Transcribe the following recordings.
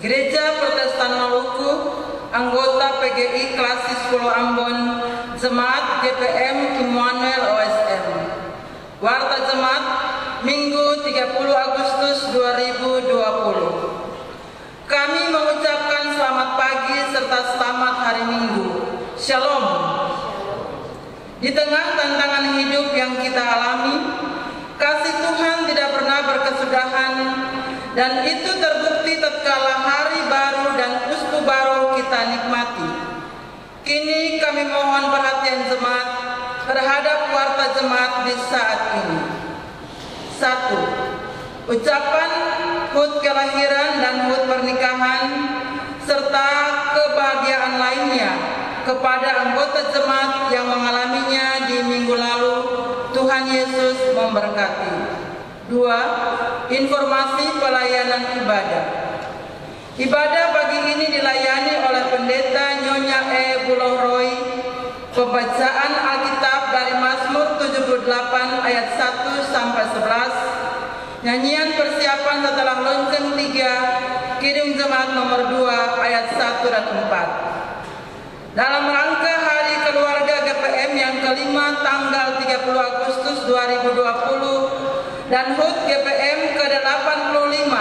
Gereja Protestan Maluku, anggota PGI Klasis Pulau Ambon, Jemaat GPM Immanuel OSM. Warta Jemaat Minggu 30 Agustus 2020. Kami mengucapkan selamat pagi serta selamat hari Minggu. Shalom. Di tengah tantangan hidup yang kita alami, kasih Tuhan tidak pernah berkesudahan, dan itu terbukti tatkala hari baru dan uskup baru kita nikmati. Kini kami mohon perhatian jemaat terhadap warta jemaat di saat ini. 1. Ucapan hut kelahiran dan hut pernikahan serta kebahagiaan lainnya kepada anggota jemaat yang mengalaminya di minggu lalu. Tuhan Yesus memberkati. 2. Informasi pelayanan ibadah. Ibadah pagi ini dilayani oleh Pendeta Nyonya E. Bulohroi. Pembacaan Alkitab dari Mazmur 78 ayat 1 sampai 11. Nyanyian persiapan setelah lonceng 3, Kidung Jemaat nomor 2 ayat 1 dan 4. Dalam rangka Hari Keluarga GPM yang kelima tanggal 30 Agustus 2020 dan HUT GPM ke-85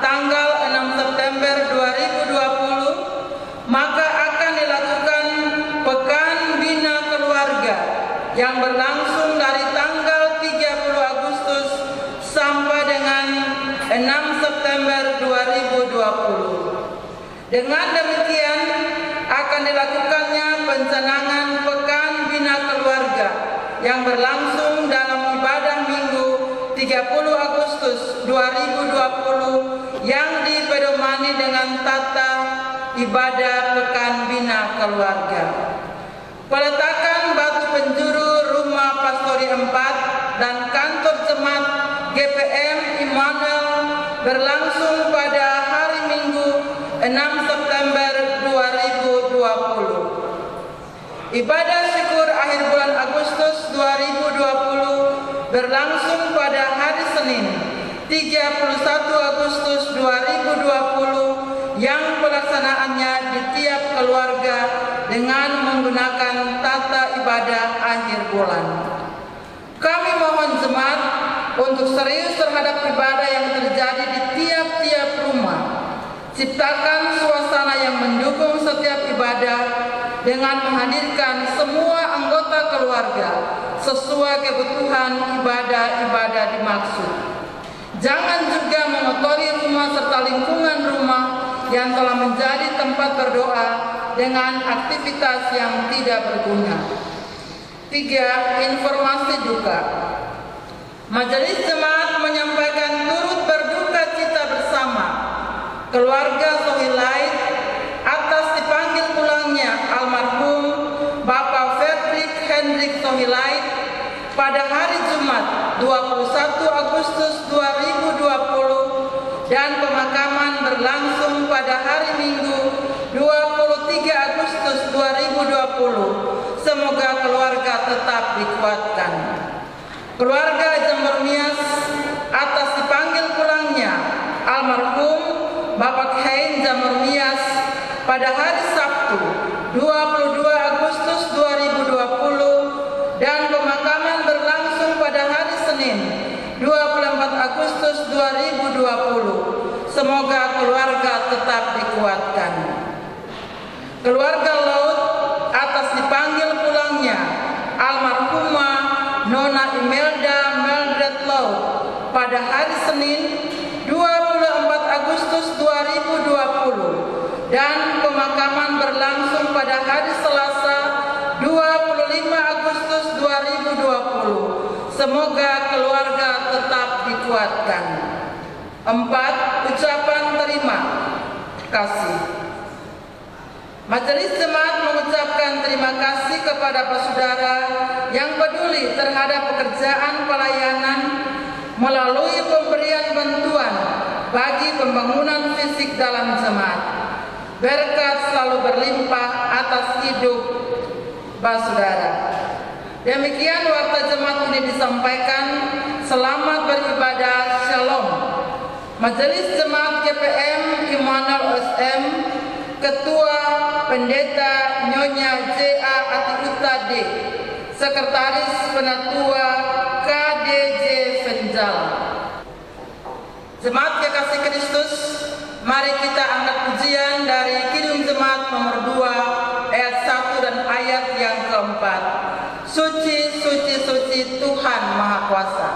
tanggal 6 September 2020, maka akan dilakukan Pekan Bina Keluarga yang berlangsung dari tanggal 30 Agustus sampai dengan 6 September 2020. Dengan demikian akan dilakukannya pencanangan Pekan Bina Keluarga yang berlangsung dalam ibadah Minggu 30 Agustus 2020 yang dipedomani dengan tata ibadah Pekan Bina Keluarga. Peletakan batu penjuru rumah pastori 4 dan kantor jemaat GPM Immanuel berlangsung pada hari Minggu 6 September 2020. Ibadah syukur akhir bulan Agustus 2020 berlangsung pada hari Senin 31 Agustus 2020 yang pelaksanaannya di tiap keluarga dengan menggunakan tata ibadah akhir bulan. Kami mohon jemaat untuk serius terhadap ibadah yang terjadi di tiap-tiap rumah. Ciptakan suasana yang mendukung setiap ibadah dengan menghadirkan semua anggota keluarga sesuai kebutuhan ibadah-ibadah dimaksud. Jangan juga mengotori rumah serta lingkungan rumah yang telah menjadi tempat berdoa dengan aktivitas yang tidak berguna. 3. Informasi duka. Majelis Jemaat menyampaikan turut berduka cita bersama keluarga Sohilait atas dipanggil pulangnya almarhum Bapak Fredrik Hendrik Sohilait pada hari Jumat 21 Agustus 2020 dan pemakaman berlangsung pada hari Minggu 23 Agustus 2020. Semoga keluarga tetap dikuatkan. Keluarga Jamur Mias atas dipanggil pulangnya almarhum Bapak Hein Jamur Mias pada hari Sabtu 22 Agustus 2020 dan pemakaman berlangsung pada hari Senin 24 Agustus 2020. Semoga keluarga tetap dikuatkan. Keluarga Laut atas dipanggil pulangnya almarhumah Nona Imelda Meldred Laut pada hari Senin 24 Agustus 2020 dan pemakaman berlangsung pada hari Selasa 25 Agustus 2020. Semoga keluarga tetap dikuatkan. 4. Ucapan terima kasih. Majelis Jemaat mengucapkan terima kasih kepada para saudara yang peduli terhadap pekerjaan pelayanan melalui pemberian bantuan bagi pembangunan fisik dalam jemaat. Berkat selalu berlimpah atas hidup para saudara. Demikian warta jemaat ini disampaikan. Selamat beribadah. Shalom. Majelis Jemaat GPM Immanuel OSM, Ketua Pendeta Nyonya J.A. Atiuta D, Sekretaris Penatua KDJ Venjal. Jemaat Kekasih Kristus, mari kita angkat pujian dari Kidung Jemaat nomor 2 ayat 1 dan ayat yang keempat. Suci, suci, suci Tuhan Maha Kuasa.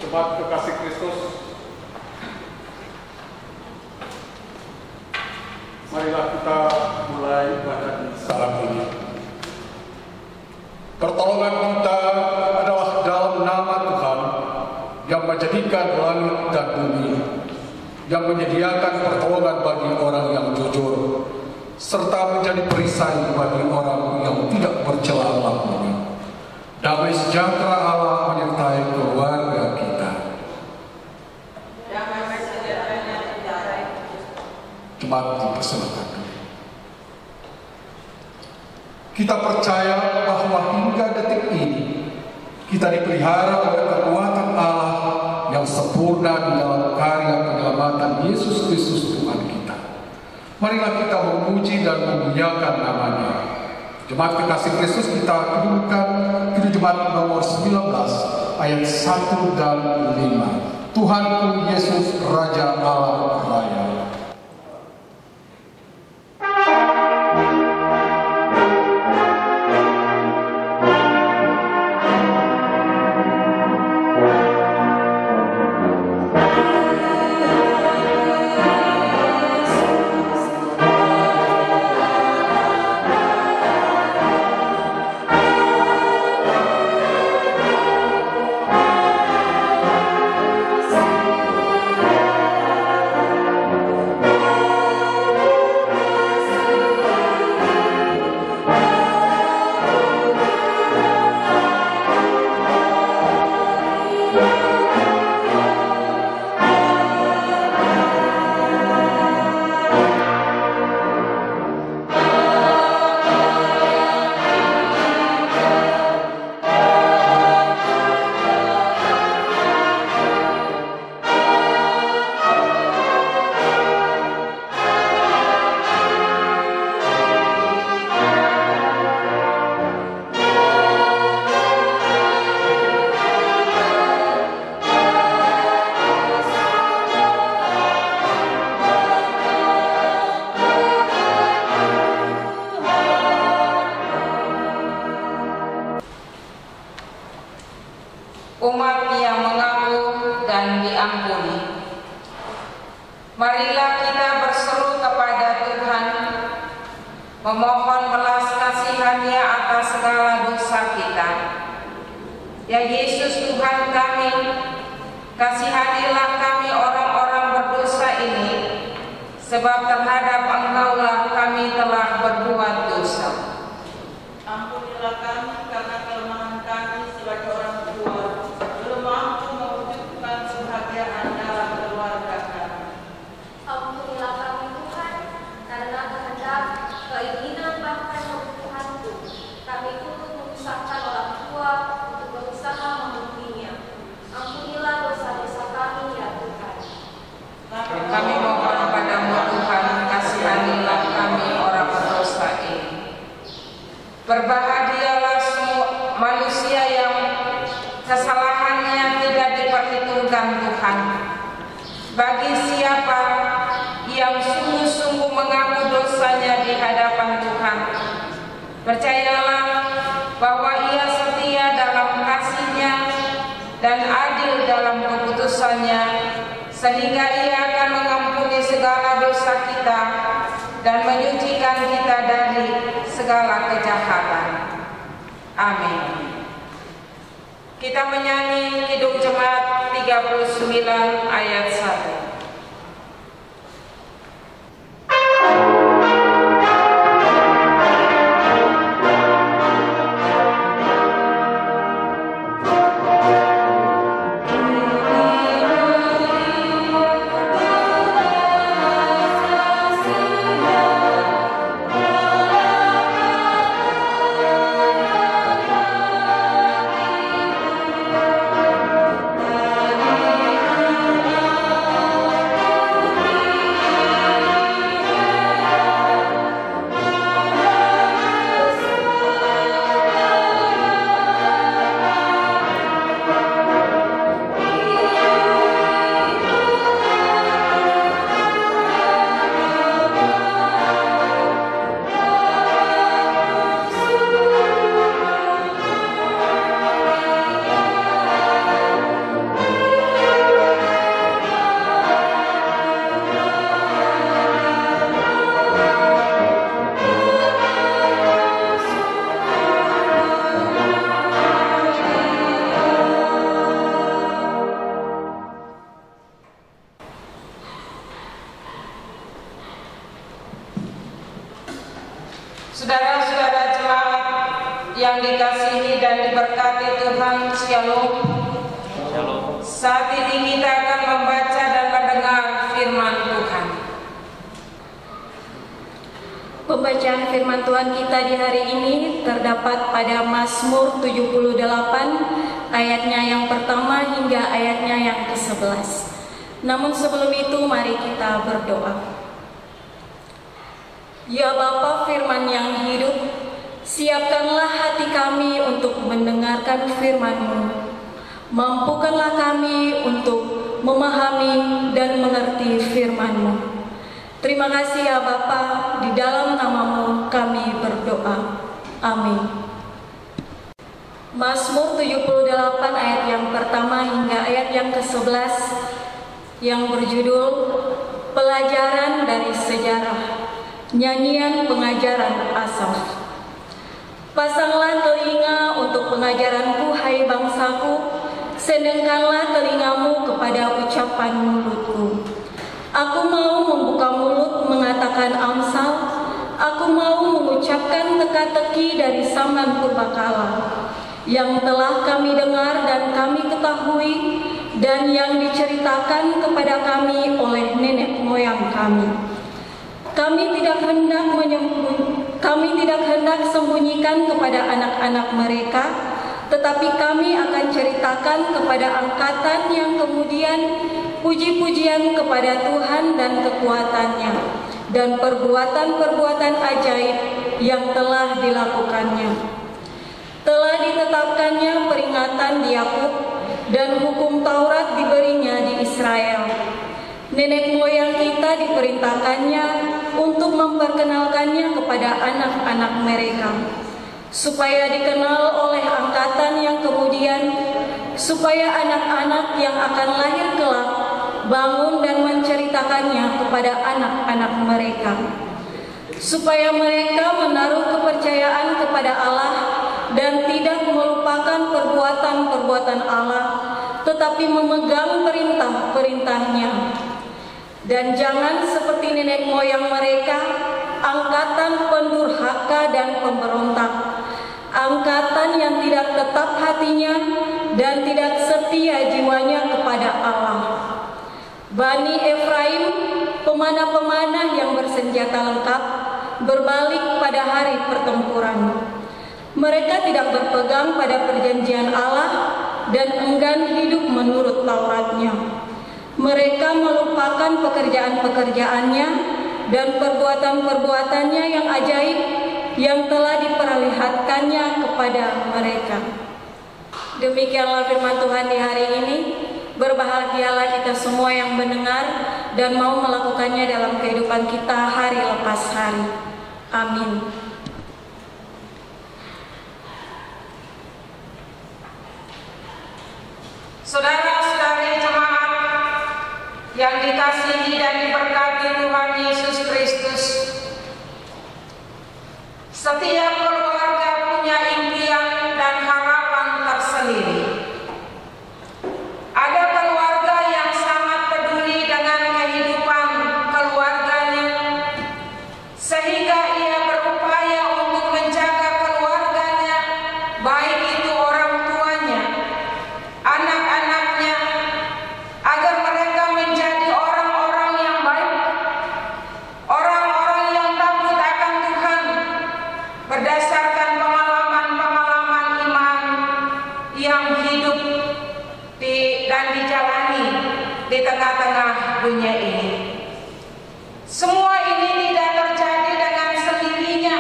Jemaat Kekasih Kristus, marilah kita mulai ibadah di saat ini. Pertolongan kita adalah dalam nama Tuhan yang menjadikan langit dan bumi, yang menyediakan pertolongan bagi orang yang jujur, serta menjadi perisai bagi orang yang tidak bercela lakunya. Damai sejahtera Allah menyertai keluarga kita. Jemaat dipersilakan. Kita percaya bahwa hingga detik ini kita dipelihara oleh kekuatan Allah yang sempurna di dalam karya penyelamatan Yesus Kristus Tuhan kita. Marilah kita memuji dan memuliakan namanya. Jemaat Kekasih Kristus, kita kedudukan Kidung Jemaat nomor 19 ayat 1 dan 5. Tuhanku Yesus Raja Allah Raya. umat yang mengaku dan diampuni. Marilah kita berseru kepada Tuhan, memohon belas kasihan-Nya atas segala dosa kita. Ya Yesus Tuhan kami, kasihanilah kami orang-orang berdosa ini, sebab terhadap Engkaulah kami telah berbuat dosa. Ampunilah kami karena kelemahan kami sebagai orang tua, belum mampu mewujudkan kebahagiaan dalam keluarga kami. Ampunilah kami Tuhan, karena kehendak, keinginan bahkan kebutuhanku, kami turut memisahkan orang tua untuk berusaha memenuhinya. Ampunilah dosa-dosa kami ya Tuhan. Kami mohon padamu Tuhan, kasihanilah kami orang berdosa ini. Berbahagialah semua manusia yang kesalahannya tidak diperhitungkan Tuhan. Bagi siapa yang sungguh-sungguh mengaku dosanya di hadapan Tuhan, percayalah bahwa Ia setia dalam kasih-Nya dan adil dalam keputusannya, sehingga Ia akan mengampuni segala dosa kita dan menyucikan kita dari segala kejahatan. Amin. Kita menyanyi Kidung Jemaat 39 ayat 1. Saudara-saudara jemaat yang dikasihi dan diberkati Tuhan, Shalom. Saat ini kita akan membaca dan mendengar firman Tuhan. Pembacaan firman Tuhan kita di hari ini terdapat pada Mazmur 78 ayatnya yang pertama hingga ayatnya yang ke-11. Namun sebelum itu mari kita berdoa. Ya Bapa firman yang hidup, siapkanlah hati kami untuk mendengarkan firman-Mu. Mampukanlah kami untuk memahami dan mengerti firman-Mu. Terima kasih ya Bapa, di dalam nama-Mu kami berdoa. Amin. Mazmur 78 ayat yang pertama hingga ayat yang ke-11 yang berjudul Pelajaran dari Sejarah. Nyanyian pengajaran Asaf. Pasanglah telinga untuk pengajaranku, hai bangsaku, sedengkanlah telingamu kepada ucapan mulutku. Aku mau membuka mulut mengatakan amsal, aku mau mengucapkan teka-teki dari zaman purbakala, yang telah kami dengar dan kami ketahui, dan yang diceritakan kepada kami oleh nenek moyang kami. Kami tidak hendak sembunyikan kepada anak-anak mereka, tetapi kami akan ceritakan kepada angkatan yang kemudian puji-pujian kepada Tuhan dan kekuatannya, dan perbuatan-perbuatan ajaib yang telah dilakukannya. Telah ditetapkannya peringatan di Yakub, dan hukum Taurat diberinya di Israel. Nenek moyang kita diperintahkannya untuk memperkenalkannya kepada anak-anak mereka, supaya dikenal oleh angkatan yang kemudian, supaya anak-anak yang akan lahir kelak bangun dan menceritakannya kepada anak-anak mereka, supaya mereka menaruh kepercayaan kepada Allah dan tidak melupakan perbuatan-perbuatan Allah, tetapi memegang perintah-perintahnya. Dan jangan seperti nenek moyang mereka, angkatan pendurhaka dan pemberontak, angkatan yang tidak tetap hatinya dan tidak setia jiwanya kepada Allah. Bani Efraim, pemanah-pemanah yang bersenjata lengkap, berbalik pada hari pertempuran. Mereka tidak berpegang pada perjanjian Allah dan enggan hidup menurut Tauratnya. Mereka melupakan pekerjaan-pekerjaannya dan perbuatan-perbuatannya yang ajaib yang telah diperlihatkannya kepada mereka. Demikianlah firman Tuhan di hari ini. Berbahagialah kita semua yang mendengar dan mau melakukannya dalam kehidupan kita hari lepas hari. Amin. Saudara-saudari jemaat yang dikasihi dan diberkati Tuhan Yesus Kristus, setiap keluarga punya impian dan harapan tersendiri. Ada keluarga yang sangat peduli dengan kehidupan keluarganya, sehingga ia berupaya untuk menjaga keluarganya, baik itu orang tuanya, anak-anaknya, agar mereka menjadi orang-orang yang baik, orang-orang yang takut akan Tuhan, berdasarkan pengalaman-pengalaman iman yang hidup dan dijalani di tengah-tengah dunia ini. Semua ini tidak terjadi dengan sendirinya,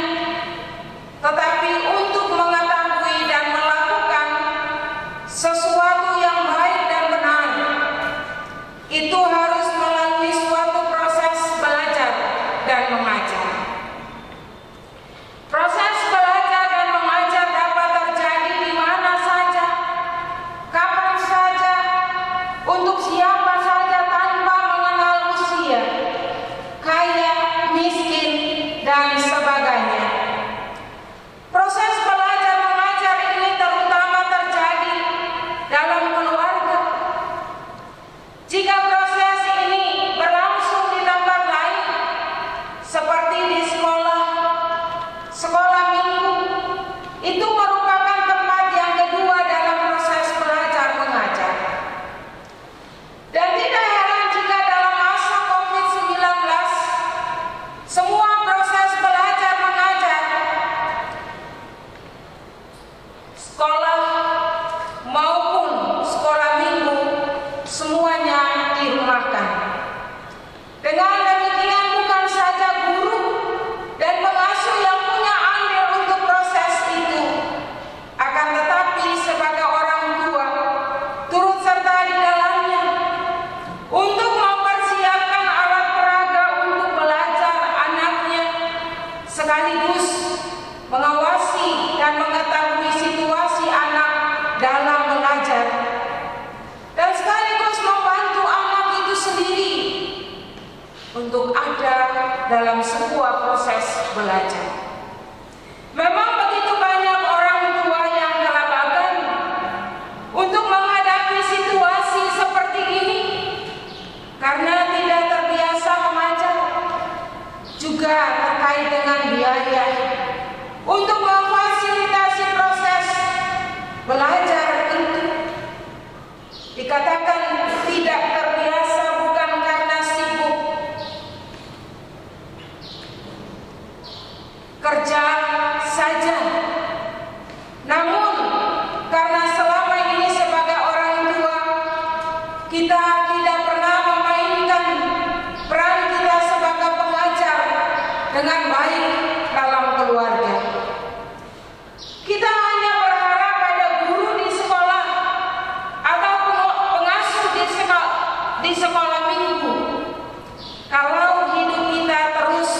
tetapi untuk mengetahui dan melakukan sesuatu yang baik dan benar, itu harus melalui suatu proses belajar dan mengajar. Proses belajar dan mengajar dapat terjadi di mana saja, kapan saja, untuk siapa saja tanpa mengenal usia, kaya, miskin, dan sebagainya. Proses belajar mengajar ini terutama terjadi dalam keluarga. Jika proses ini berlangsung di tempat lain, seperti di sekolah minggu, itu merupakan tempat yang kedua dalam proses belajar mengajar. Dan tidak heran jika dalam masa COVID-19, semua proses belajar mengajar, sekolah maupun sekolah minggu, semuanya dirumahkan. Dengan demikian bukan saja guru dan pengasuh yang punya andil untuk proses itu, akan tetapi sebagai orang tua turut serta di dalamnya untuk mempersiapkan alat peraga untuk belajar anaknya, sekaligus mengawasi dan mengetahui situasi anak dalam belajar, dan sekaligus membantu anak itu sendiri untuk ada dalam sebuah proses belajar. Memang begitu banyak orang tua yang kelabakan untuk menghadapi situasi seperti ini karena tidak terbiasa mengajar, juga terkait dengan biaya untuk memfasilitasi proses belajar itu. Dikatakan tidak terbiasa bukan karena sibuk kerja saja, namun karena selama ini sebagai orang tua kita tidak pernah memainkan peran kita sebagai pengajar dengan baik dalam keluarga. Kita hanya berharap pada guru di sekolah atau pengasuh di sekolah minggu. Kalau hidup kita terus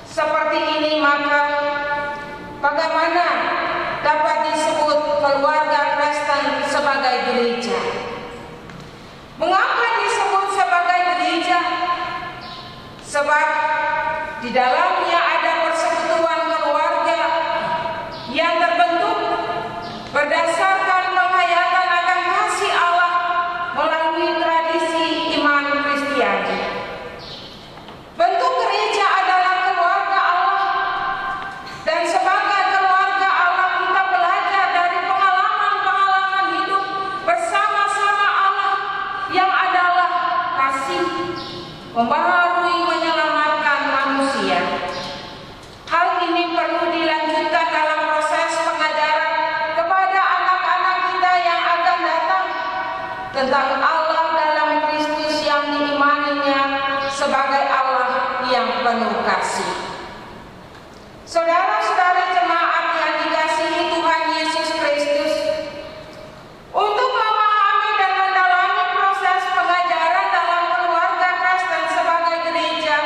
seperti ini, maka bagaimana dapat disebut keluarga Kristen sebagai gereja? Mengapa disebut sebagai gereja? Sebab di dalamnya ada persekutuan keluarga yang terbentuk berdasarkan penghayatan akan kasih Allah melalui tradisi iman Kristiani. membaharui, menyelamatkan manusia. Hal ini perlu dilanjutkan dalam proses pengajaran kepada anak-anak kita yang akan datang tentang Allah dalam Kristus yang diimaninya sebagai Allah yang penuh kasih. Saudara-saudari jemaat yang dikasihi Tuhan Yesus Kristus, untuk memahami dan mendalami proses pengajaran dalam keluarga Kristen sebagai gereja,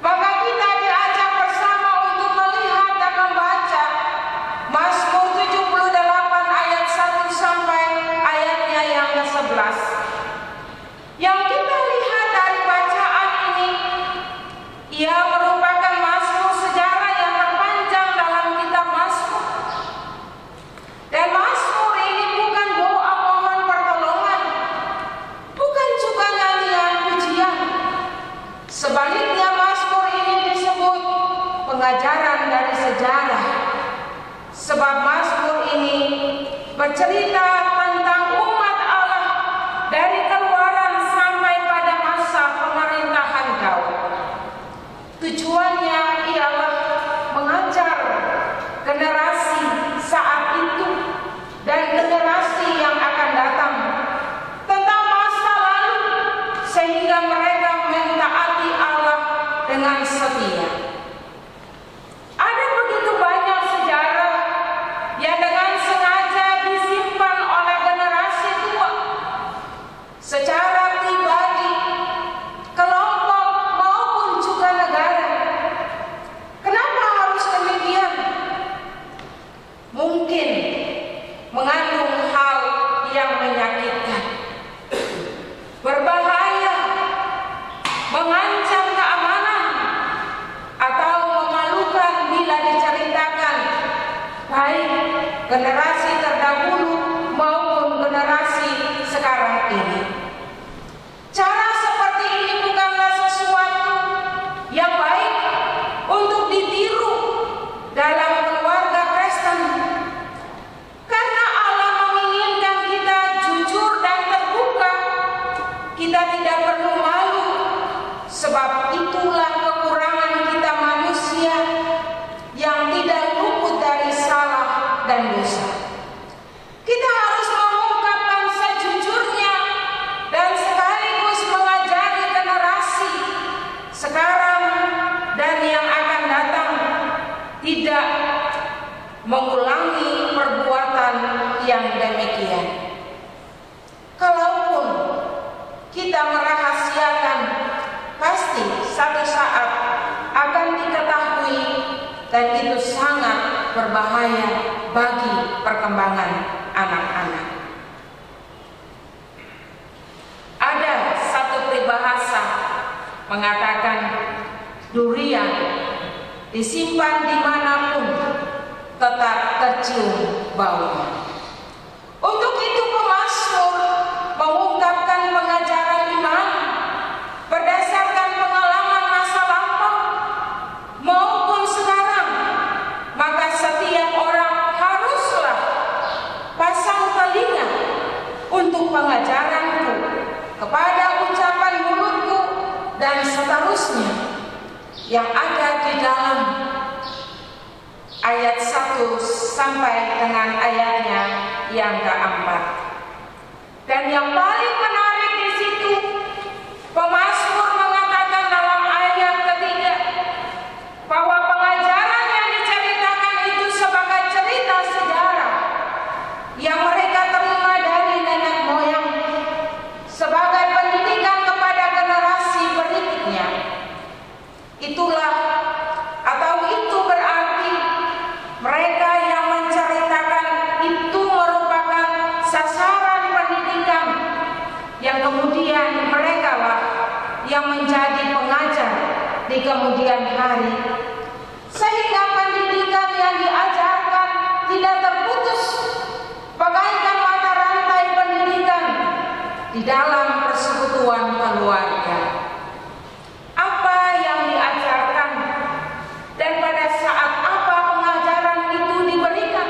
maka kita diajak bersama untuk melihat dan membaca Mazmur 78 ayat 1 sampai ayatnya yang ke-11. Yang kita lihat dari bacaan ini, ia merupakan mazmur sejarah yang terpanjang dalam kitab Mazmur. Dan mazmur ini bukan doa mohon pertolongan, bukan juga nyanyian pujian. Sebaliknya mazmur ini disebut pengajaran dari sejarah. Sebab mazmur ini bercerita tentang umat Allah dari keluaran sampai pada masa pemerintahan Daud. Tujuannya ialah mengajar generasi saat itu dan generasi yang akan datang tentang masa lalu, sehingga mereka mentaati Allah dengan setia. Ada begitu banyak sejarah yang dengan sengaja disimpan oleh generasi tua secara pribadi, kelompok maupun juga negara. Kenapa harus demikian? Mungkin mengandung hal yang menyakitkan, berbahaya, mengancam keamanan, atau memalukan bila diceritakan, baik generasi terdahulu maupun generasi sekarang ini. Cara seperti ini bukanlah sesuatu yang baik untuk ditiru dalam keluarga Kristen, karena Allah menginginkan kita jujur dan terbuka. Kita tidak perlu malu, sebab itulah kekurangan kita manusia yang tidak luput dari salah dan dosa. Kita harus mengungkapkan sejujurnya dan sekaligus mengajari generasi sekarang dan yang akan datang tidak mengulangi perbuatan yang demikian. Kalaupun kita merahasiakan, pasti satu saat akan diketahui, dan itu sangat berbahaya bagi perkembangan anak-anak. Ada satu peribahasa mengatakan durian disimpan dimanapun tetap tercium baunya. Untuk itu pemazmur mengungkapkan pengajaran iman berdasarkan pengalaman masa lampau maupun sekarang. Maka setiap orang haruslah pasang telinga untuk pengajaranku, kepada ucapan mulutku, dan seterusnya yang ada di dalam ayat 1 sampai dengan ayatnya yang keempat. Dan yang paling menarik di situ, pemazmur mengatakan dalam ayat ketiga bahwa pengajaran yang diceritakan itu sebagai cerita sejarah yang mereka terima dari nenek moyang sebagai pendidikan kepada generasi berikutnya. Itulah atau itu berarti mereka yang menceritakan itu merupakan sasaran pendidikan yang kemudian mereka lah yang menjadi pengajar di kemudian hari, sehingga pendidikan yang diajarkan tidak terputus bagaikan mata rantai pendidikan di dalam persekutuan keluarga. Apa yang diajarkan dan pada saat apa pengajaran itu diberikan?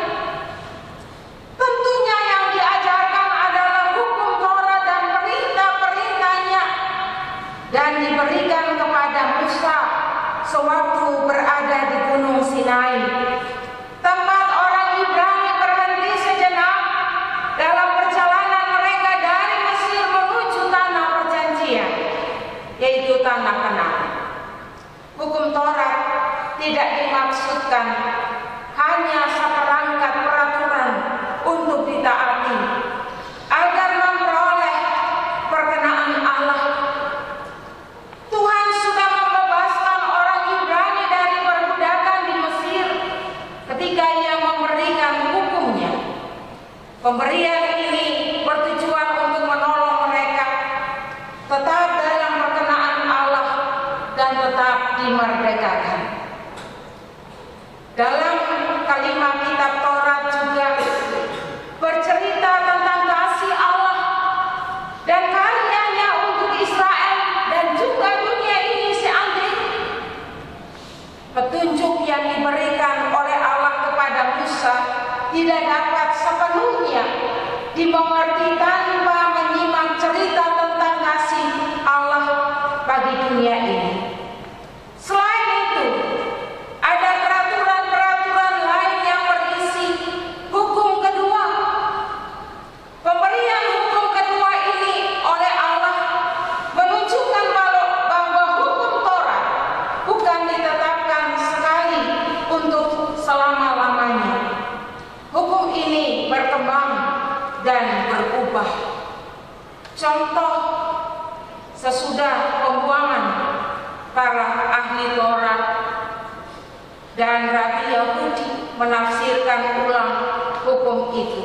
Tentunya yang diajarkan adalah hukum Taurat dan perintah-perintahnya, dan diberikan kepada Musa sewaktu berada di Gunung Sinai, tempat orang Ibrani berhenti sejenak dalam perjalanan mereka dari Mesir menuju tanah perjanjian, yaitu tanah Kanaan. Hukum Taurat tidak dimaksudkan hanya seperangkat peraturan untuk ditaati agar memperoleh perkenaan Allah. Tuhan sudah membebaskan orang Ibrani dari perbudakan di Mesir ketika Ia memberikan hukumnya. Pemberian ini bertujuan untuk menolong mereka tetap dalam perkenaan Allah dan tetap dimerdekakan. Dalam kalimat kitab Taurat juga bercerita tentang kasih Allah dan karyanya untuk Israel dan juga dunia ini seandainya. Petunjuk yang diberikan oleh Allah kepada Musa tidak dapat sepenuhnya dimengerti tanpa menyimak cerita tentang kasih Allah bagi dunia ini. Selain itu, ada peraturan-peraturan lain yang berisi hukum kedua. Pemberian hukum kedua ini oleh Allah menunjukkan bahwa hukum Taurat bukan ditetapkan sekali untuk selama-lamanya. Hukum ini berkembang dan berubah. Contoh, sesudah pembuangan para ahli Taurat dan rabi Yahudi menafsirkan ulang hukum itu,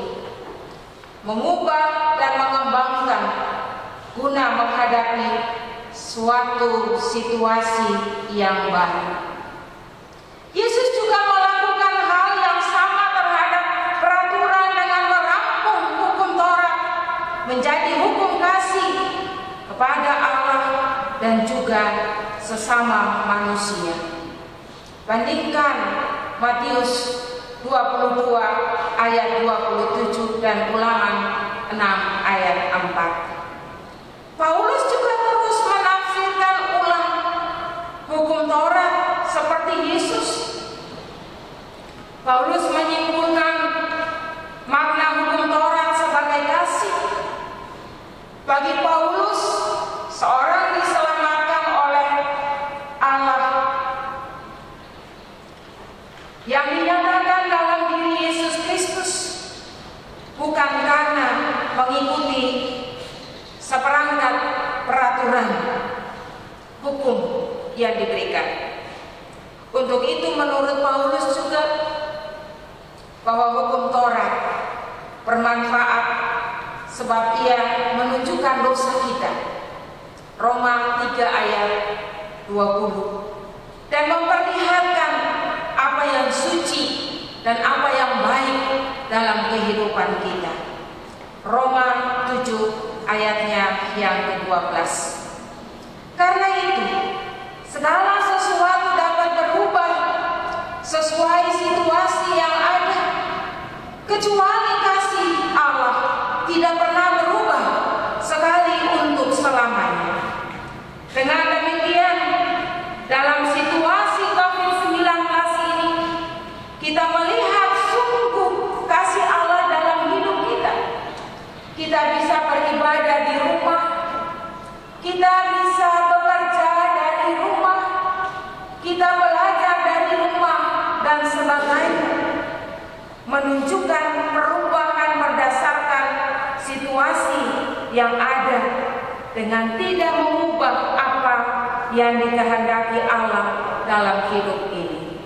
mengubah dan mengembangkan guna menghadapi suatu situasi yang baru. Yesus juga melakukan hal yang sama terhadap peraturan dengan merampung hukum Taurat menjadi hukum kasih kepada Allah dan juga sesama manusia. Bandingkan Matius 22 ayat 27 dan Ulangan 6 ayat 4. Paulus juga terus menafsirkan ulang hukum Taurat seperti Yesus. Paulus menyimpulkan makna hukum Taurat sebagai kasih. Bagi Paulus, seorang diselamatkan oleh Allah yang dinyatakan dalam diri Yesus Kristus bukan karena mengikuti seperangkat peraturan hukum yang diberikan. Untuk itu menurut Paulus juga bahwa hukum Taurat bermanfaat sebab ia menunjukkan dosa kita, Roma 3 ayat 20, dan memperlihatkan apa yang suci dan apa yang baik dalam kehidupan kita, Roma 7 ayatnya yang ke-12. Karena itu segala sesuatu dapat berubah sesuai situasi yang ada, kecuali kasih Allah tidak pernah berubah sekali untuk selamanya. Dengan demikian, dalam situasi COVID-19 ini, kita melihat sungguh kasih Allah dalam hidup kita. Kita bisa beribadah di rumah, kita bisa bekerja dari rumah, kita belajar dari rumah dan sebagainya, menunjukkan perubahan berdasarkan situasi yang ada dengan tidak mengubah apa yang dikehendaki Allah dalam hidup ini.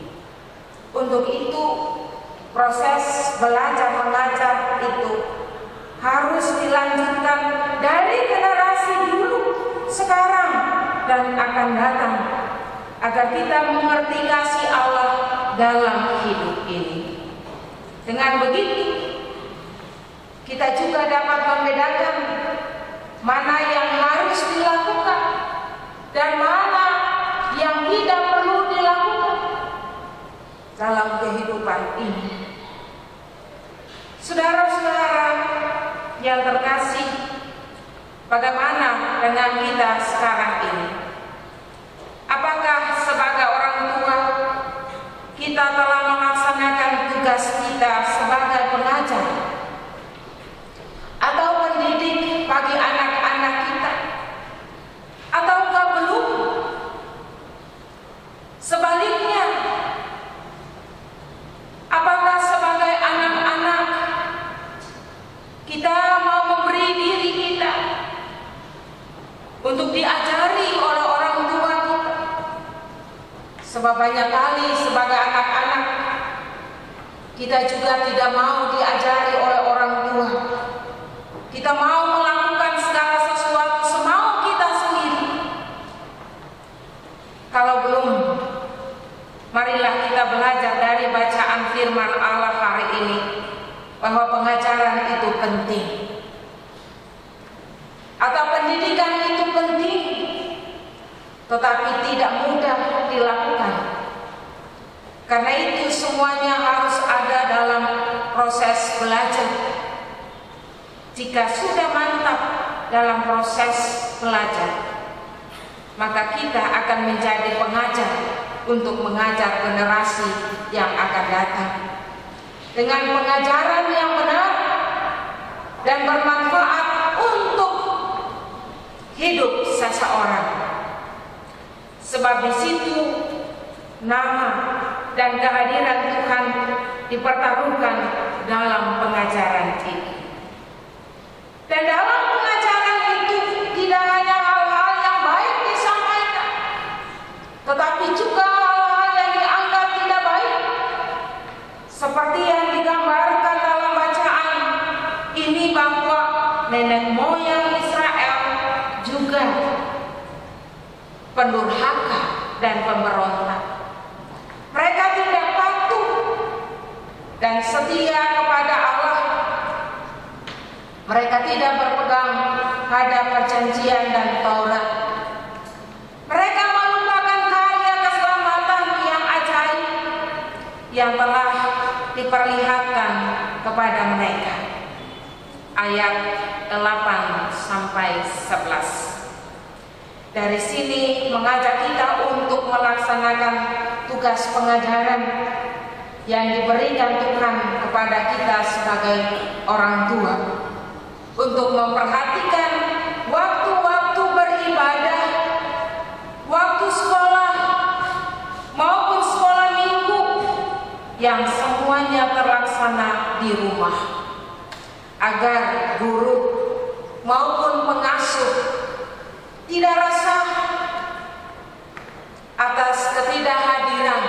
Untuk itu, proses belajar mengajar itu harus dilanjutkan dari generasi dulu, sekarang, dan akan datang, agar kita mengerti kasih Allah dalam hidup ini. Dengan begitu, kita juga dapat membedakan mana yang harus dilakukan dan mana yang tidak perlu dilakukan dalam kehidupan ini. Saudara-saudara yang terkasih, bagaimana dengan kita sekarang ini? Sebab banyak kali sebagai anak-anak kita juga tidak mau diajari oleh orang tua. Kita mau melakukan segala sesuatu semau kita sendiri. Kalau belum, marilah kita belajar dari bacaan firman Allah hari ini bahwa pengajaran itu penting. Atau pendidikan itu penting, tetapi tidak mudah dilakukan. Karena itu semuanya harus ada dalam proses belajar. Jika sudah mantap dalam proses belajar, maka kita akan menjadi pengajar untuk mengajar generasi yang akan datang dengan pengajaran yang benar dan bermanfaat untuk hidup seseorang. Sebab di situ nama dan kehadiran Tuhan dipertaruhkan dalam pengajaran ini. Dan dalam pengajaran itu tidak hanya hal-hal yang baik disampaikan, tetapi juga hal-hal yang dianggap tidak baik, seperti yang digambarkan dalam bacaan ini bahwa nenek moyang Israel juga pendurhaka dan pemberontak. Mereka tidak patuh dan setia kepada Allah. Mereka tidak berpegang pada perjanjian dan Taurat. Mereka melupakan karya keselamatan yang ajaib yang telah diperlihatkan kepada mereka. Ayat 8-11. Dari sini mengajak kita untuk melaksanakan tugas pengajaran yang diberikan Tuhan kepada kita sebagai orang tua, untuk memperhatikan waktu-waktu beribadah, waktu sekolah maupun sekolah minggu yang semuanya terlaksana di rumah, agar guru maupun pengasuh tidak resah atas ketidakhadiran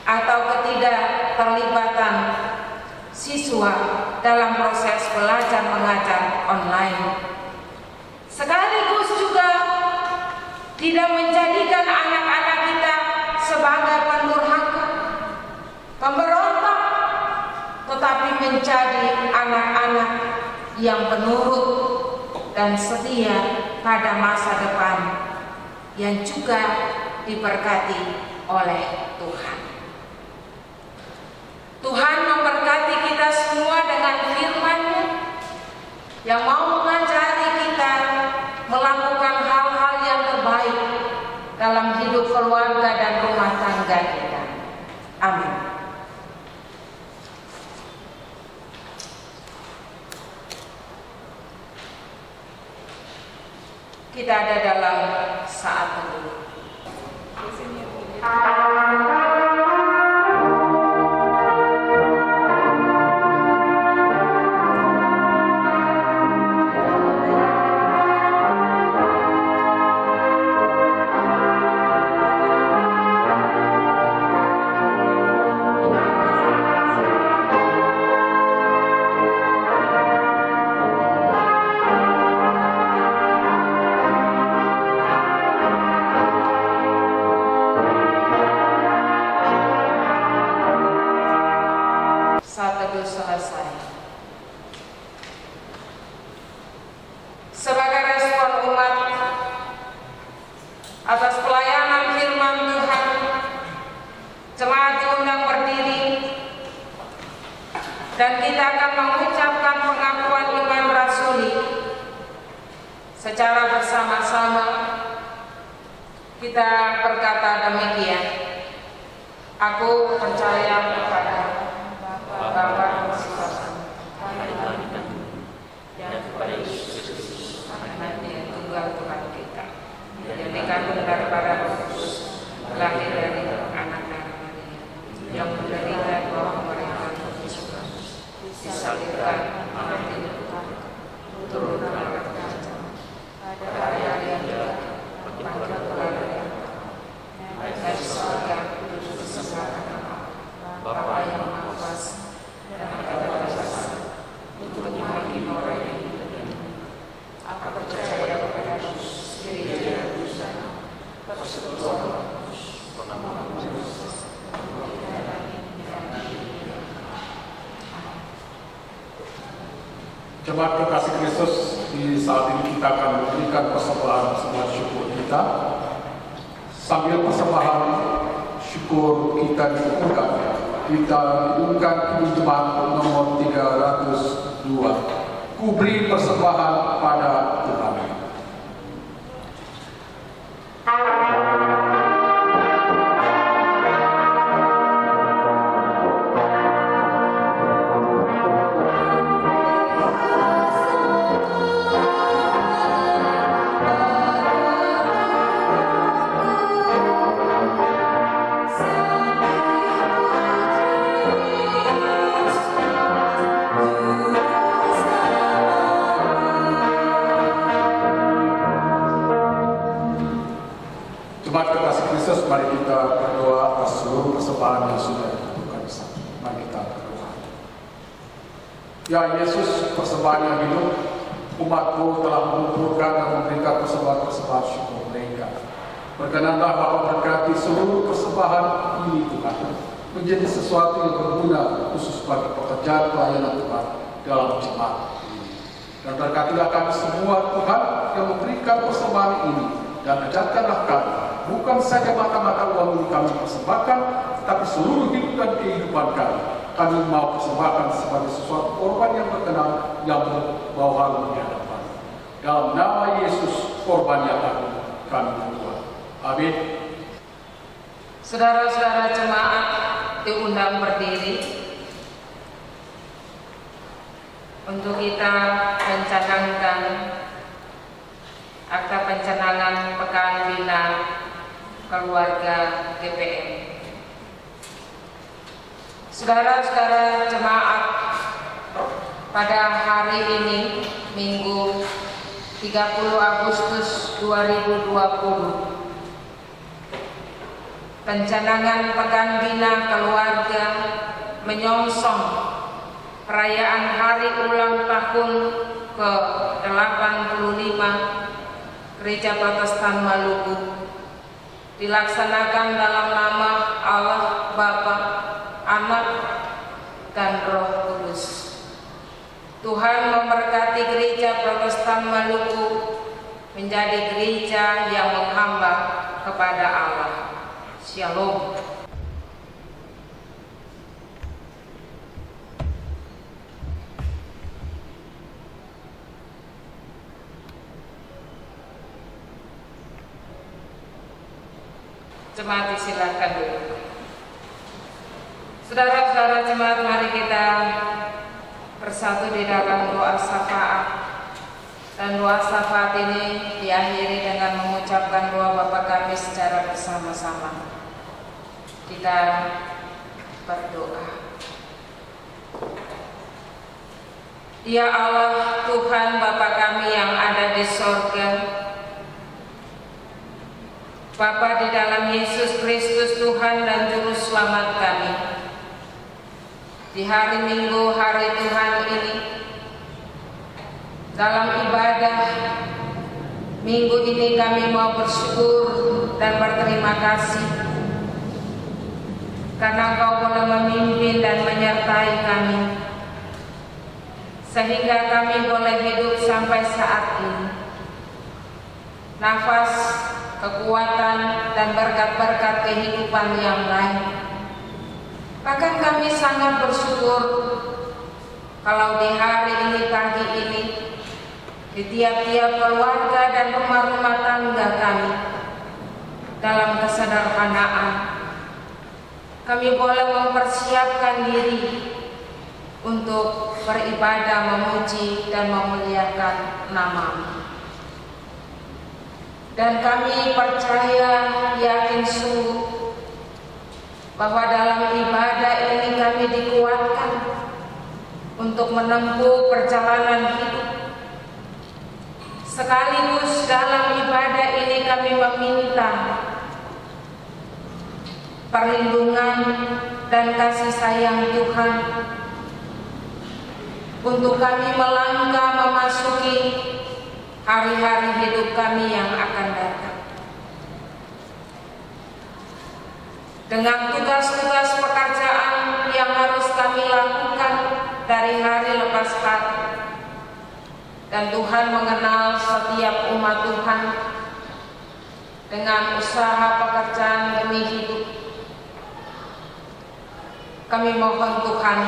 atau ketidakterlibatan siswa dalam proses belajar mengajar online. Sekaligus juga tidak menjadikan anak-anak kita sebagai pendurhaka, pemberontak, tetapi menjadi anak-anak yang penurut dan setia pada masa depan yang juga diberkati oleh Tuhan. Tuhan memberkati kita semua dengan firman-Nya yang mau mengajari kita melakukan hal-hal yang terbaik dalam hidup keluarga dan rumah tangga kita. Amin. Kita ada dalam saat teduh. Selesai. Sebagai respon umat atas pelayanan firman Tuhan, jemaat diundang berdiri dan kita akan mengucapkan pengakuan iman rasuli secara bersama-sama. Kita berkata demikian: aku percaya kepada Bapa dan kepada Yesus Kristus, anak yang tunggal Tuhan kita, yang dikandung daripada Roh Kudus, lahir dari anak Maria, yang menderita di bawah pemerintahan Pontius Pilatus, disalibkan, mati, turun ke neraka, pada hari yang bangkit kembali dari surga, Jemaat kekasih Kristus, di saat ini kita akan memberikan persembahan syukur kita. Sambil persembahan syukur kita diunggah, kita diunggah di jemaat nomor 302. Ku beri persembahan pada Tuhan. Mari kita berdoa atas seluruh persembahan yang sudah ditentukan di sana. Mari kita berdoa. Ya Yesus, persembahan yang hidup, umat-Mu telah mengumpulkan dan memberikan persembahan-persembahan syukur mereka. Berkenanlah Bapa berkati seluruh persembahan ini Tuhan, menjadi sesuatu yang berguna khusus bagi pekerjaan pelayanan Tuhan dalam jemaat ini. Dan berkatilah kami semua Tuhan yang memberikan persembahan ini, dan ajarkanlah kami bukan saja mata-mata uang ini kami persembahkan, tetapi seluruh hidup dan kehidupan kami mau persembahkan sebagai sesuatu korban yang berkenan, yang berbau harum di hadapan. Dalam nama Yesus, korban yang agung, kami berdoa. Amin. Saudara-saudara jemaat diundang berdiri untuk kita mencanangkan akta pencanangan Pekan Bina Keluarga GPM. Saudara-saudara jemaat, pada hari ini Minggu 30 Agustus 2020, pencanangan Pekan Bina Keluarga menyongsong perayaan hari ulang tahun ke-85 Gereja Protestan Maluku, dilaksanakan dalam nama Allah Bapa, Anak, dan Roh Kudus. Tuhan memberkati Gereja Protestan Maluku menjadi gereja yang menghamba kepada Allah. Shalom. Jemaat disilakan dulu. Saudara-saudara jemaat, mari kita bersatu di dalam doa syafaat. Dan doa syafaat ini diakhiri dengan mengucapkan doa Bapa kami secara bersama-sama. Kita berdoa. Ya Allah, Tuhan Bapa kami yang ada di sorga, Bapa di dalam Yesus Kristus Tuhan dan Juru Selamat kami, di hari Minggu, hari Tuhan ini, dalam ibadah Minggu ini kami mau bersyukur dan berterima kasih karena Engkau boleh memimpin dan menyertai kami, sehingga kami boleh hidup sampai saat ini. Nafas, kekuatan, dan berkat-berkat kehidupan yang lain. Bahkan kami sangat bersyukur kalau di hari ini, pagi ini, di tiap-tiap keluarga dan rumah-rumah tangga kami, dalam kesederhanaan, kami boleh mempersiapkan diri untuk beribadah, memuji, dan memuliakan nama-Mu. Dan kami percaya, yakin sungguh bahwa dalam ibadah ini kami dikuatkan untuk menempuh perjalanan hidup. Sekaligus dalam ibadah ini kami meminta perlindungan dan kasih sayang Tuhan untuk kami melangkah memasuki hari-hari hidup kami yang akan datang. dengan tugas-tugas pekerjaan yang harus kami lakukan dari hari lepas hari. Dan Tuhan mengenal setiap umat Tuhan dengan usaha pekerjaan demi hidup. Kami mohon Tuhan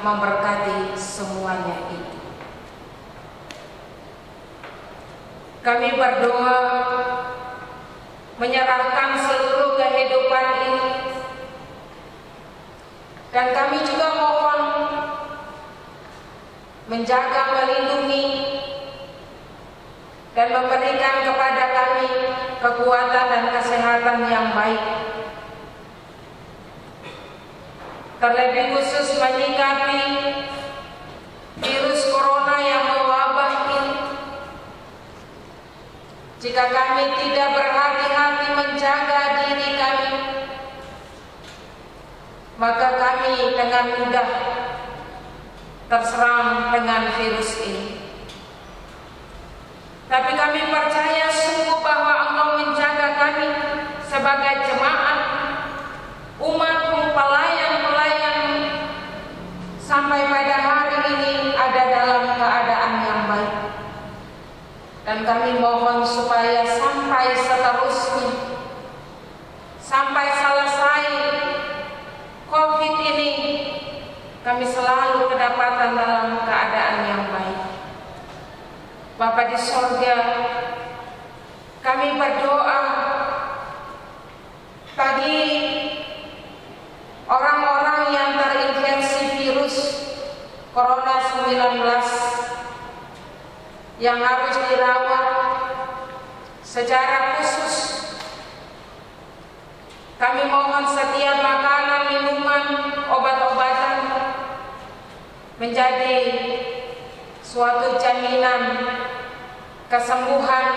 memberkati semuanya itu. Kami berdoa menyerahkan seluruh kehidupan ini, dan kami juga mohon menjaga, melindungi, dan memberikan kepada kami kekuatan dan kesehatan yang baik, terlebih khusus menyikapi virus corona yang mewabah ini. Jika kami tidak berhati-hati menjaga diri kami, maka kami dengan mudah terserang dengan virus ini. Tapi kami percaya sungguh bahwa Engkau menjaga kami sebagai jemaat, umat pelayan-pelayan, sampai pada hari ini ada dalam keadaan yang baik. Dan kami mohon supaya sampai seterusnya, sampai selesai COVID ini, kami selalu kedapatan dalam keadaan yang baik. Bapa di sorga, kami berdoa bagi orang-orang yang terinfeksi virus Corona 19 yang harus dirawat secara khusus. Kami mohon setiap makanan, minuman, obat-obatan menjadi suatu jaminan kesembuhan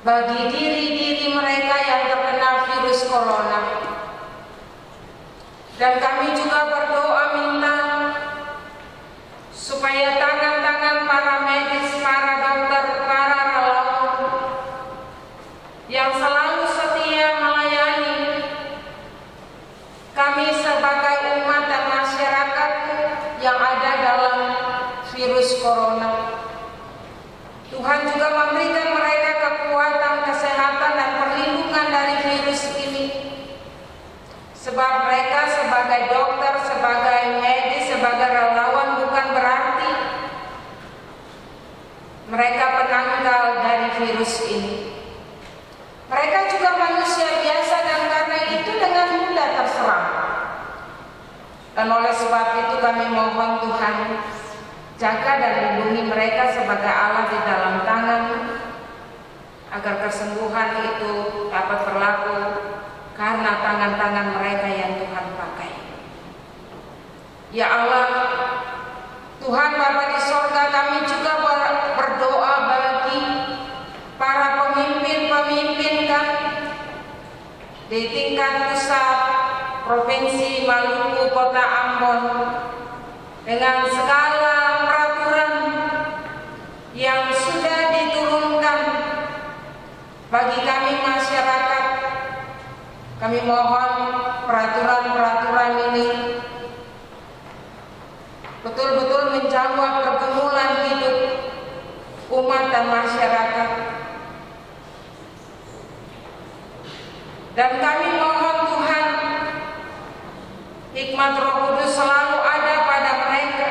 bagi diri-diri mereka yang terkena virus corona. Dan kami juga berdoa minta supaya tangan-tangan para medis, para dokter, para relawan yang selalu setia melayani kami sebagai umat dan masyarakat yang ada dalam virus corona. Tuhan juga memberikan mereka kekuatan, kesehatan, dan perlindungan dari virus ini. Sebab mereka sebagai dokter, sebagai medis, sebagai relawan bukan berarti mereka penangkal dari virus ini. Mereka juga manusia biasa, dan karena itu dengan mudah terserang. Dan oleh sebab itu kami mohon Tuhan jaga dan lindungi mereka sebagai Allah di dalam tangan, agar kesembuhan itu dapat berlaku karena tangan-tangan mereka yang Tuhan pakai. Ya Allah, Tuhan Bapa di sorga, kami juga berdoa bagi para pemimpin-pemimpin kami di tingkat pusat, Provinsi Maluku, Kota Ambon, dengan segala peraturan yang sudah diturunkan bagi kami masyarakat. Kami mohon peraturan-peraturan ini betul-betul menjawab pergumulan hidup umat dan masyarakat. Dan kami mohon Tuhan, hikmat Roh Kudus selalu ada pada mereka,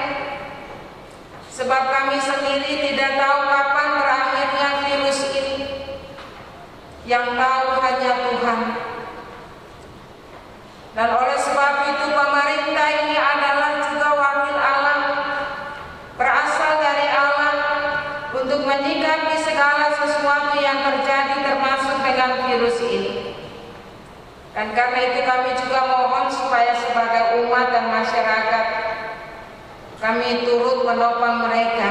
sebab kami sendiri tidak tahu kapan berakhirnya virus ini. Yang tahu hanya Tuhan. Dan oleh sebab itu pemerintah ini adalah juga wakil Allah, berasal dari Allah, untuk menyikapi segala sesuatu yang terjadi termasuk dengan virus ini. Dan karena itu kami juga mohon supaya sebagai umat dan masyarakat kami turut menopang mereka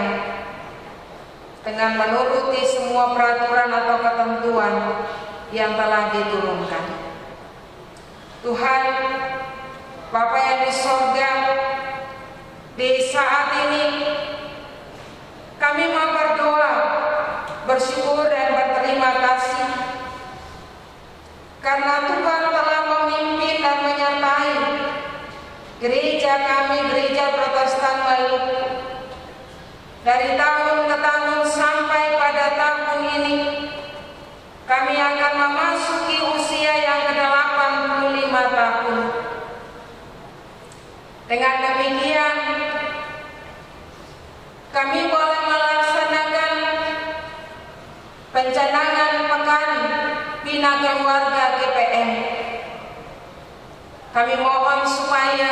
dengan menuruti semua peraturan atau ketentuan yang telah diturunkan. Tuhan Bapa yang di sorga, di saat ini kami mau berdoa, bersyukur dan berterima kasih karena Tuhan kami Gereja Protestan Maluku. Dari tahun ke tahun sampai pada tahun ini, kami akan memasuki usia yang ke-85 tahun. Dengan demikian, kami boleh melaksanakan pencanangan Pekan Bina Keluarga GPM. Kami mohon supaya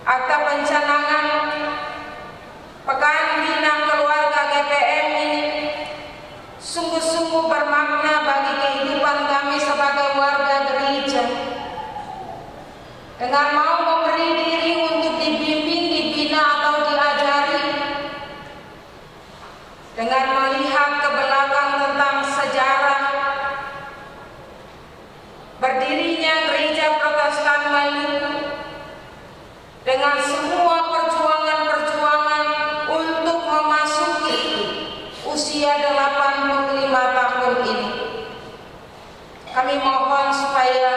akta pencanangan Pekan Bina Keluarga GPM ini sungguh-sungguh bermakna bagi kehidupan kami sebagai warga gereja. Dengan mau memberi diri untuk dibimbing, dibina atau diajari, dengan melihat ke belakang tentang sejarah berdirinya Gereja Protestan Maluku, dengan semua perjuangan-perjuangan untuk memasuki usia 85 tahun ini. Kami mohon supaya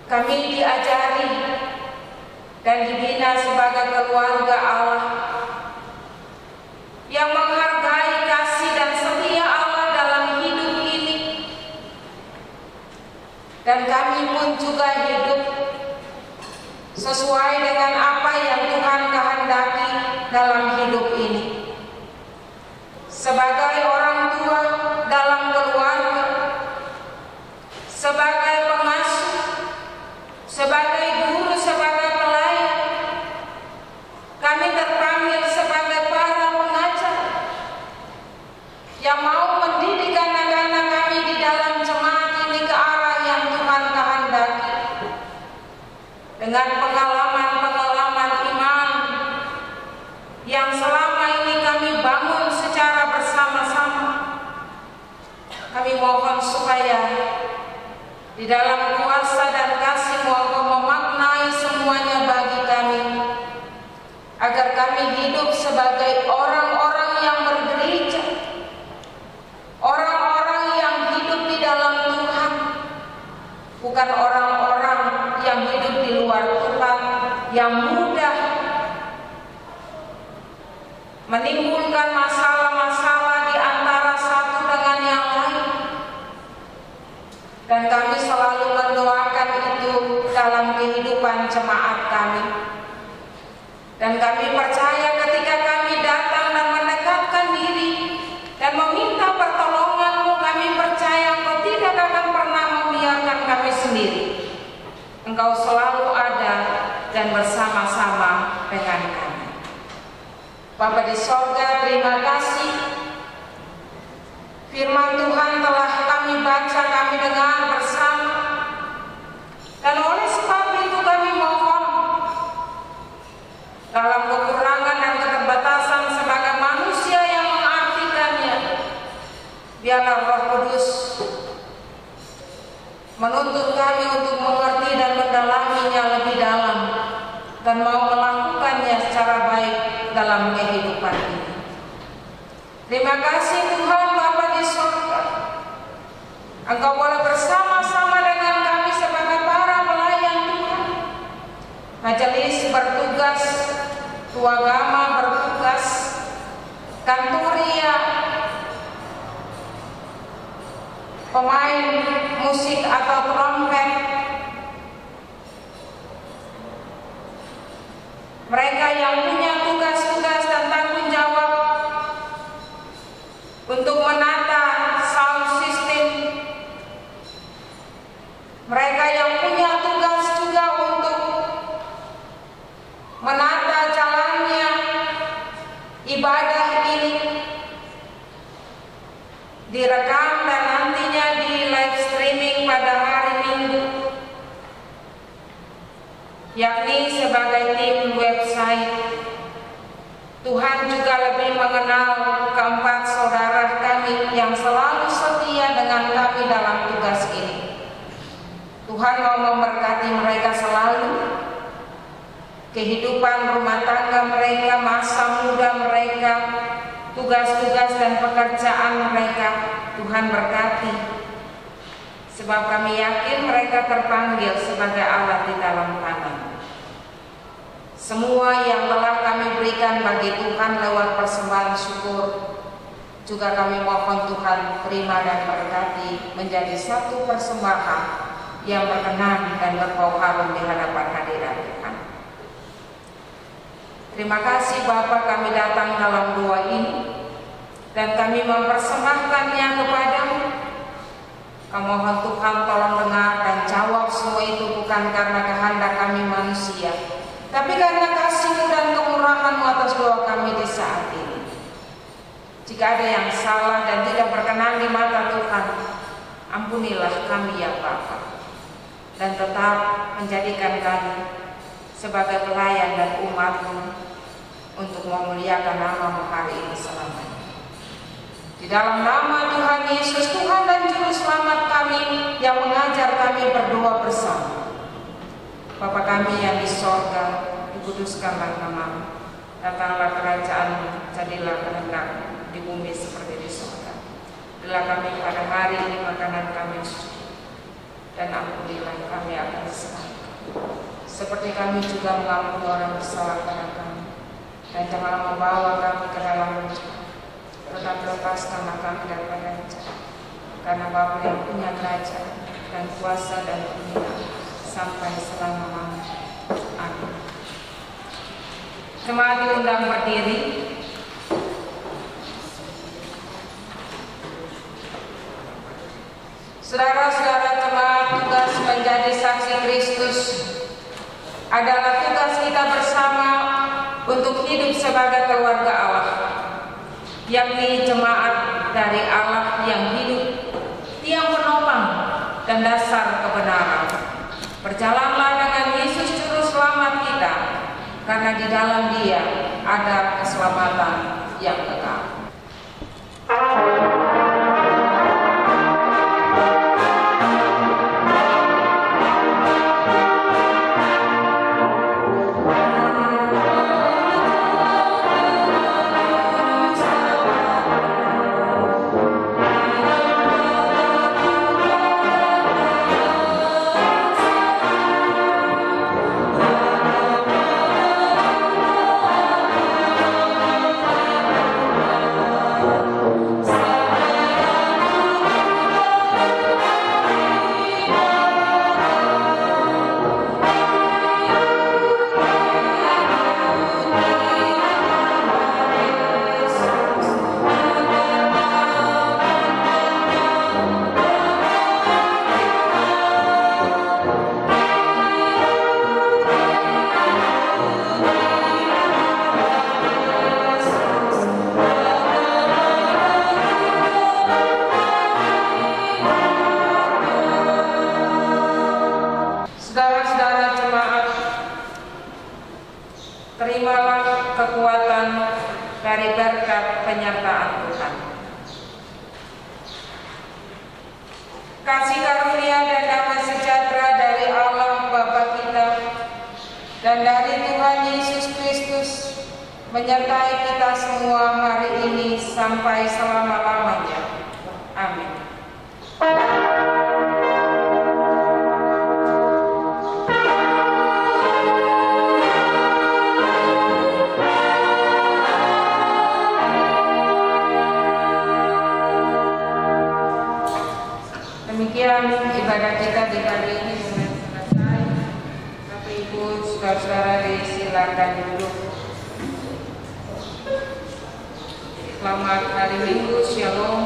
kami diajari dan dibina sebagai keluarga Allah yang menghargai kasih dan setia Allah dalam hidup ini, dan kami pun juga hidup sesuai dengan apa yang Tuhan kehendaki dalam hidup ini. Sebagai orang tua dalam keluarga, sebagai pengasuh, sebagai guru, sebagai pelayan, kami terpanggil sebagai para pengajar yang mau mendidik anak-anak kami di dalam jemaat ini ke arah yang Tuhan kehendaki, dengan pengalaman-pengalaman iman yang selama ini kami bangun secara bersama-sama. Kami mohon supaya di dalam kuasa dan kasih Engkau memaknai semuanya bagi kami, agar kami hidup sebagai orang-orang yang bergereja, orang-orang yang hidup di dalam Tuhan, bukan orang-orang yang hidup di luar Tuhan, yang mudah menimbulkan masalah-masalah di antara satu dengan yang lain. Dan kami selalu mendoakan itu dalam kehidupan jemaat kami. Dan kami percaya ketika kami datang dan mendekatkan diri dan meminta pertolongan-Mu, kami percaya Engkau tidak akan pernah membiarkan kami sendiri. Engkau selalu ada dan bersama-sama dengan kami. Bapa di sorga, terima kasih. Firman Tuhan telah kami baca, kami dengar bersama. Dan oleh sebab itu kami mohon, dalam kekurangan dan keterbatasan sebagai manusia yang mengartikannya, biarlah Roh Kudus menuntut kami untuk mengerti dan mendalaminya lebih dalam, dan mau melakukannya secara baik dalam kehidupan ini. Terima kasih Tuhan Bapa di surga. Engkau boleh bersama-sama dengan kami sebagai para pelayan Tuhan. Majelis bertugas, Tuagama bertugas, Kanturia, pemain musik atau trompet, mereka yang punya tugas-tugas dan tanggung jawab untuk menata sound system, mereka yang punya tugas juga untuk menata jalannya ibadah ini, direkam dan nantinya di live streaming pada hari Minggu, yakni sebagai tim website. Tuhan juga lebih mengenal keempat saudara kami yang selalu setia dengan kami dalam tugas ini. Tuhan mau memberkati mereka selalu, kehidupan rumah tangga mereka, masa muda mereka, tugas-tugas dan pekerjaan mereka. Tuhan berkati, sebab kami yakin mereka terpanggil sebagai alat di dalam tangan. Semua yang telah kami berikan bagi Tuhan lewat persembahan syukur, juga kami mohon Tuhan terima dan berkati menjadi satu persembahan yang berkenan dan berbau harum di hadapan hadirat Tuhan. Terima kasih Bapa, kami datang dalam doa ini dan kami mempersembahkannya kepadamu. Kami mohon Tuhan tolong dengar dan jawab semua itu bukan karena kehendak kami manusia, tapi karena kasih-Mu dan kemurahan-Mu atas doa kami di saat ini. Jika ada yang salah dan tidak berkenan di mata Tuhan, ampunilah kami ya Bapa, dan tetap menjadikan kami sebagai pelayan dan umat-Mu untuk memuliakan nama-Mu hari ini selamanya. Di dalam nama Tuhan Yesus, Tuhan dan Juru Selamat kami yang mengajar kami berdoa bersama. Bapa kami yang di sorga, dikuduskanlah nama-Mu, datanglah kerajaan-Mu, jadilah kehendak-Mu di bumi seperti di sorga. Berilah kami pada hari ini makanan kami dan ampunilah kami akan kesalahan, seperti kami juga mengampuni orang bersalah pada kami. Dan janganlah membawa kami ke dalam bencana, tetapi lepaskanlah kami daripada bencana. Karena Bapa yang punya kerajaan dan kuasa dan kemuliaan sampai selama-lamanya. Amin. Jemaat diundang berdiri. Saudara-saudara jemaat, tugas menjadi saksi Kristus adalah tugas kita bersama untuk hidup sebagai keluarga Allah, yakni jemaat dari Allah yang hidup, tiang penopang dan dasar kebenaran. Berjalanlah dengan Yesus Juru Selamat kita, karena di dalam Dia ada keselamatan yang kekal. Terimalah kekuatan dari berkat penyertaan Tuhan. Kasih karunia dan damai sejahtera dari Allah Bapa kita dan dari Tuhan Yesus Kristus menyertai kita semua hari ini sampai selama-lamanya. Amin. Demikian ibadah kita di hari ini sudah selesai. Bapak Ibu, saudara-saudara disilakan duduk. Selamat hari Minggu, Shalom.